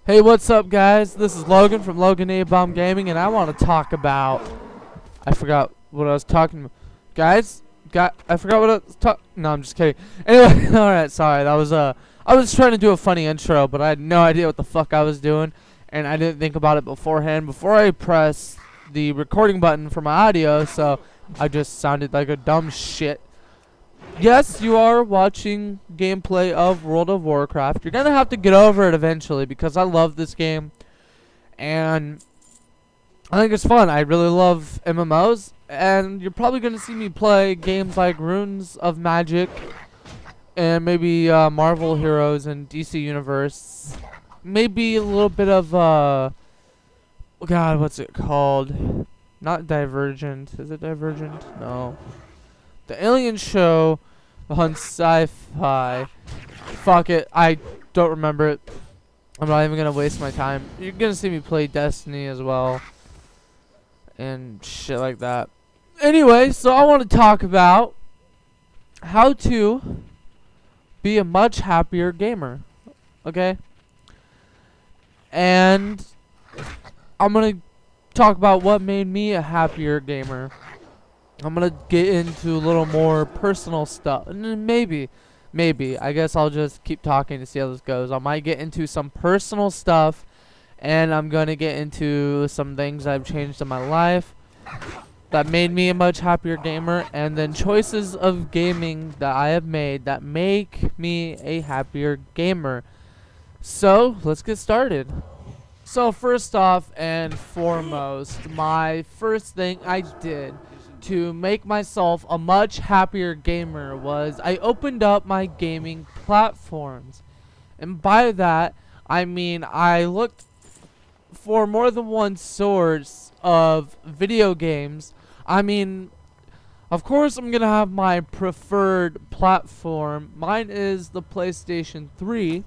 Hey, what's up, guys? This is Logan from Logan A Bomb Gaming, and I want to talk about. I forgot what I was talking about, guys. I forgot what I was talking. No, I'm just kidding. Anyway, all right, sorry. That was I was trying to do a funny intro, but I had no idea what the fuck I was doing, and I didn't think about it beforehand. Before I pressed the recording button for my audio, so I just sounded like a dumb shit. Yes, you are watching gameplay of World of Warcraft. You're gonna have to get over it eventually because I love this game and I think it's fun. I really love MMOs, and you're probably gonna see me play games like Runes of Magic and maybe Marvel Heroes and DC Universe. Maybe a little bit of oh God, what's it called? Not Divergent. Is it Divergent? No. The Alien Show on Sci-Fi. Fuck it. I don't remember it. I'm not even gonna waste my time. You're gonna see me play Destiny as well. And shit like that. Anyway, so I want to talk about how to be a much happier gamer. Okay? And I'm gonna talk about what made me a happier gamer. I'm gonna get into a little more personal stuff. Maybe. I guess I'll just keep talking to see how this goes. I might get into some personal stuff, and I'm gonna get into some things I've changed in my life that made me a much happier gamer, and then choices of gaming that I have made that make me a happier gamer. So, let's get started. So, first off and foremost, my first thing I did to make myself a much happier gamer was I opened up my gaming platforms. And by that, I mean I looked for more than one source of video games. I mean, of course I'm gonna have my preferred platform. Mine is the PlayStation 3.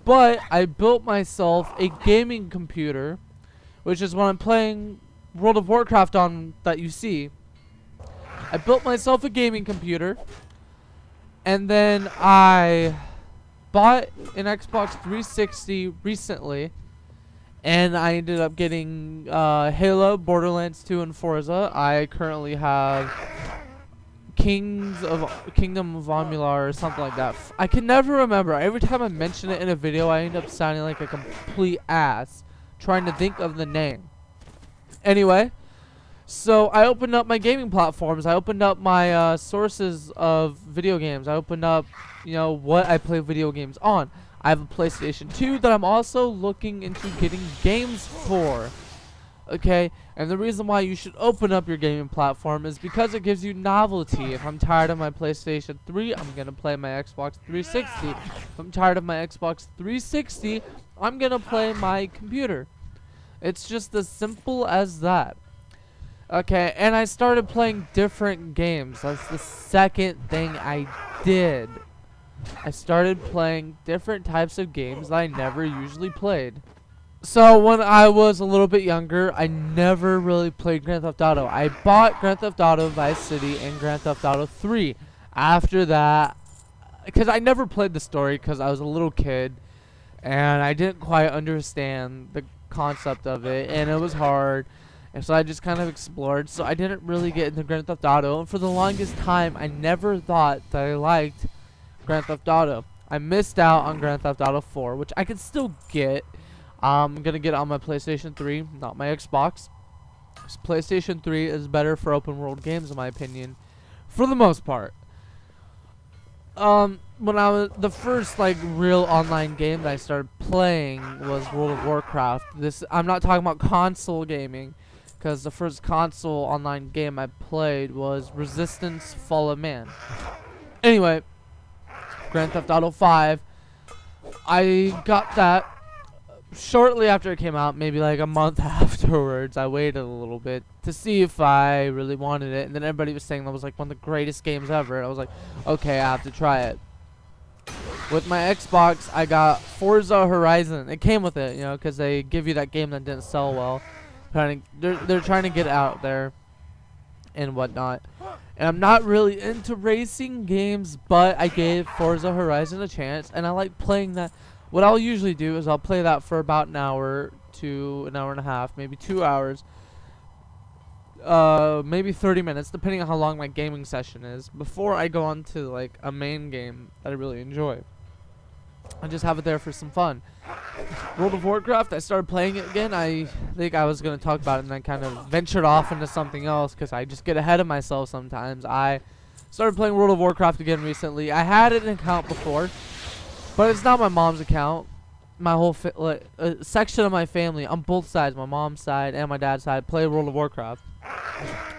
But I built myself a gaming computer, which is what I'm playing World of Warcraft on that you see. I built myself a gaming computer, and then I bought an Xbox 360 recently, and I ended up getting Halo, Borderlands 2, and Forza. I currently have Kingdom of Amalur or something like that. I can never remember. Every time I mention it in a video, I end up sounding like a complete ass trying to think of the name. Anyway, so I opened up my gaming platforms. I opened up my sources of video games. I opened up, what I play video games on. I have a PlayStation 2 that I'm also looking into getting games for. Okay, and the reason why you should open up your gaming platform is because it gives you novelty. If I'm tired of my PlayStation 3, I'm gonna play my Xbox 360. If I'm tired of my Xbox 360, I'm gonna play my computer. It's just as simple as that. Okay, and I started playing different games. That's the second thing I did. I started playing different types of games that I never usually played. So when I was a little bit younger, I never really played Grand Theft Auto. I bought Grand Theft Auto Vice City and Grand Theft Auto 3. After that, because I never played the story because I was a little kid and I didn't quite understand the concept of it, and it was hard. And so I just kind of explored. So I didn't really get into Grand Theft Auto, and for the longest time, I never thought that I liked Grand Theft Auto. I missed out on Grand Theft Auto 4, which I can still get. I'm gonna get it on my PlayStation 3, not my Xbox. PlayStation 3 is better for open world games in my opinion, for the most part. When I was the first real online game that I started playing was World of Warcraft. I'm not talking about console gaming, because the first console online game I played was Resistance: Fall of Man. Anyway, Grand Theft Auto 5. I got that shortly after it came out, maybe like a month afterwards. I waited a little bit to see if I really wanted it, and then everybody was saying that was like one of the greatest games ever, and I was like, okay, I have to try it. With my Xbox, I got Forza Horizon. It came with it, because they give you that game that didn't sell well. They're trying to get it out there and whatnot. And I'm not really into racing games, but I gave Forza Horizon a chance, and I like playing that what I'll usually do is I'll play that for about an hour to an hour and a half, maybe 2 hours, maybe 30 minutes, depending on how long my gaming session is, before I go on to like a main game that I really enjoy. I just have it there for some fun. World of Warcraft, I started playing it again. I think I was going to talk about it and then kind of ventured off into something else because I just get ahead of myself sometimes. I started playing World of Warcraft again recently. I had an account before, but it's not my mom's account. My whole section of my family on both sides, my mom's side and my dad's side, play World of Warcraft.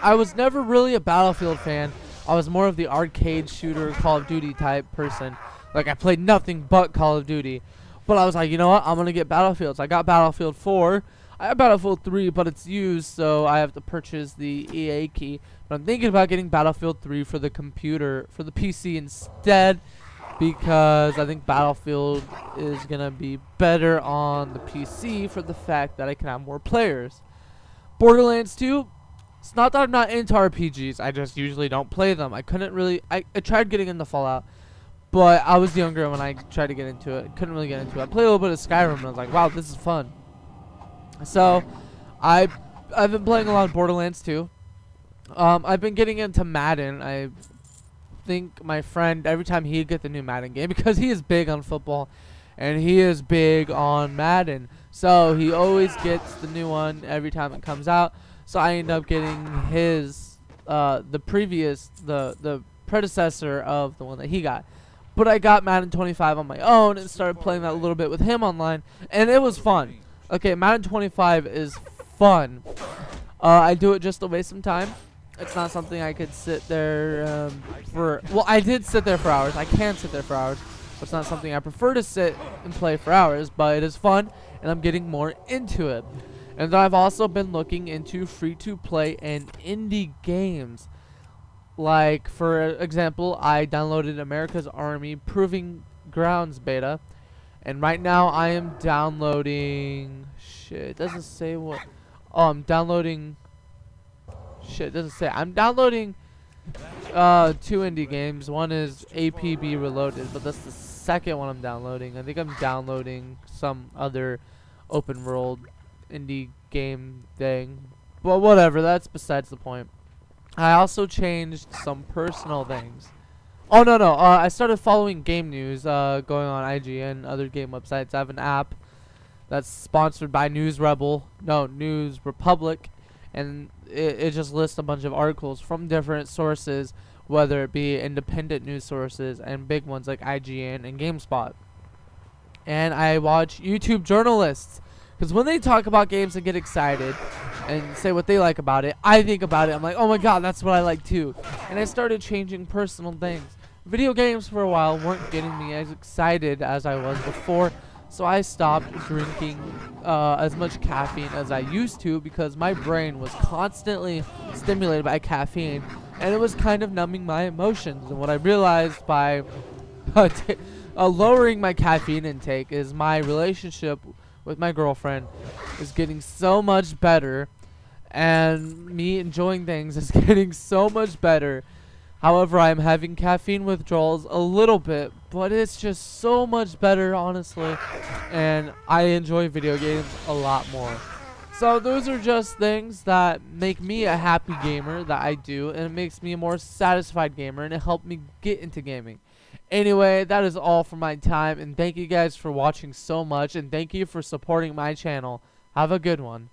I was never really a Battlefield fan. I was more of the arcade shooter, Call of Duty type person. Like, I played nothing but Call of Duty. But I was like, you know what? I'm going to get Battlefields. I got Battlefield 4. I have Battlefield 3, but it's used, so I have to purchase the EA key. But I'm thinking about getting Battlefield 3 for the computer, for the PC instead, because I think Battlefield is going to be better on the PC for the fact that I can have more players. Borderlands 2, it's not that I'm not into RPGs. I just usually don't play them. I couldn't really... I tried getting into Fallout. But I was younger when I tried to get into it. Couldn't really get into it. I played a little bit of Skyrim and I was like, wow, this is fun. So, I've been playing a lot of Borderlands 2. I've been getting into Madden. I think my friend, every time he'd get the new Madden game, because he is big on football and he is big on Madden. So, he always gets the new one every time it comes out. So, I end up getting his, the predecessor of the one that he got. But I got Madden 25 on my own and started playing that a little bit with him online, and it was fun. Okay, Madden 25 is fun. I do it just to waste some time. It's not something I could sit there for... Well, I did sit there for hours. I can sit there for hours. But it's not something I prefer to sit and play for hours, but it is fun, and I'm getting more into it. And then I've also been looking into free-to-play and indie games. Like, for example, I downloaded America's Army Proving Grounds beta, and right now I am downloading... Shit, it doesn't say what... Oh, I'm downloading... Shit, it doesn't say. I'm downloading 2 indie games. One is APB Reloaded, but that's the second one I'm downloading. I think I'm downloading some other open world indie game thing. But whatever, that's besides the point. I also changed some personal things. Oh, no. I started following game news going on IGN, other game websites. I have an app that's sponsored by News Republic, and it just lists a bunch of articles from different sources, whether it be independent news sources and big ones like IGN and GameSpot. And I watch YouTube journalists, because when they talk about games and get excited and say what they like about it, I think about it. I'm like, oh my god, that's what I like too. And I started changing personal things. Video games for a while weren't getting me as excited as I was before, so I stopped drinking as much caffeine as I used to, because my brain was constantly stimulated by caffeine, and it was kind of numbing my emotions. And what I realized by lowering my caffeine intake is my relationship with my girlfriend is getting so much better, and me enjoying things is getting so much better. However, I'm having caffeine withdrawals a little bit, but it's just so much better, honestly, and I enjoy video games a lot more. So those are just things that make me a happy gamer that I do, and it makes me a more satisfied gamer, and it helped me get into gaming. Anyway, that is all for my time, and thank you guys for watching so much, and thank you for supporting my channel. Have a good one.